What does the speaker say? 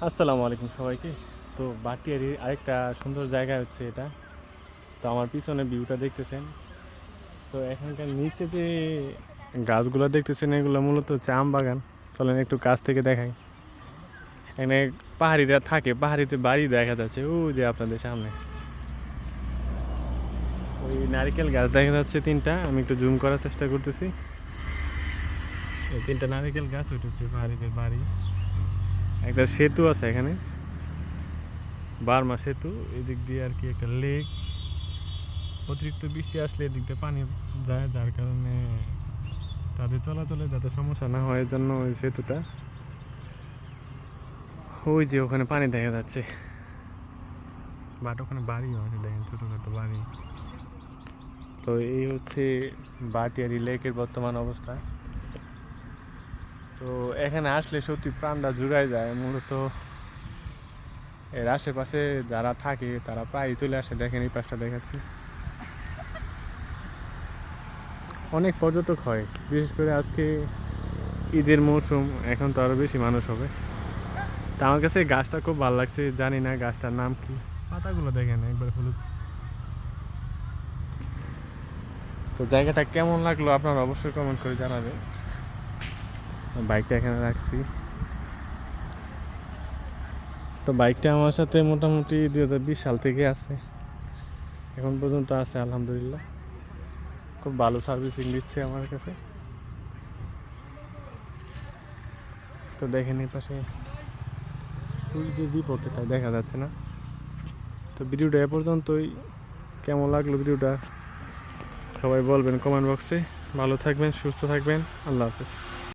আসসালামু আলাইকুম সবাইকে। তো বাটিয়ারির আরেকটা সুন্দর জায়গা হচ্ছে এটা। তো আমার পিছনে ভিউটা দেখতেছেন। তো এখানকার নিচে যে গাছগুলো দেখতেছেন এগুলো মূলত হচ্ছে আম বাগান। চলেন একটু কাছ থেকে দেখাই। এখানে পাহাড়িরা থাকে, পাহাড়িতে বাড়ি দেখা যাচ্ছে ও যে আপনাদের সামনে। ওই নারিকেল গাছ দেখা যাচ্ছে তিনটা, আমি একটু জুম করার চেষ্টা করতেছি। এই তিনটা নারিকেল গাছ, ওইটা হচ্ছে পাহাড়িদের বাড়ি। একটা সেতু আছে এখানে, বার্মা সেতু। এদিক দিয়ে আর কি একটা লেক। অতিরিক্ত বৃষ্টি আসলে এদিক দিয়ে পানি যায়, যার কারণে তাদের চলাচলে যাতে সমস্যা না হয়, এর জন্য ওই সেতুটা। ওই যে ওখানে পানি দেখা যাচ্ছে, বাট ওখানে বাড়িও আছে, দেখেন ছোটোখাটো বাড়ি। তো এই হচ্ছে বাটিয়ারি লেকের বর্তমান অবস্থা। তো এখানে আসলে সত্যি প্রাণটা জুড়ায় যায়। মূলত এর আশেপাশে যারা থাকে তারা প্রায়ই চলে আসে। দেখেন এই পাশটা দেখাচ্ছি, অনেক পর্যটক হয়, বিশেষ করে আজকে ঈদের মৌসুম, এখন তো আরও বেশি মানুষ হবে। তা আমার কাছে গাছটা খুব ভালো লাগছে, জানি না গাছটার নাম কি। পাতাগুলো দেখেন একবার হলুদ। তো জায়গাটা কেমন লাগলো আপনারা অবশ্যই কমেন্ট করে জানাবেন। বাইকটা এখানে রাখছি। তো বাইকটা আমার সাথে মোটামুটি 2020 সাল থেকে আছে, এখন পর্যন্ত আছে আলহামদুলিল্লাহ। খুব ভালো সার্ভিসিং দিচ্ছে আমার কাছে। তো দেখেন এই পাশে সূর্যের বিপক্ষে, তাই দেখা যাচ্ছে না। তো ভিডিওটা এ পর্যন্তই। কেমন লাগলো ভিডিওটা সবাই বলবেন কমেন্ট বক্সে। ভালো থাকবেন, সুস্থ থাকবেন, আল্লাহ হাফেজ।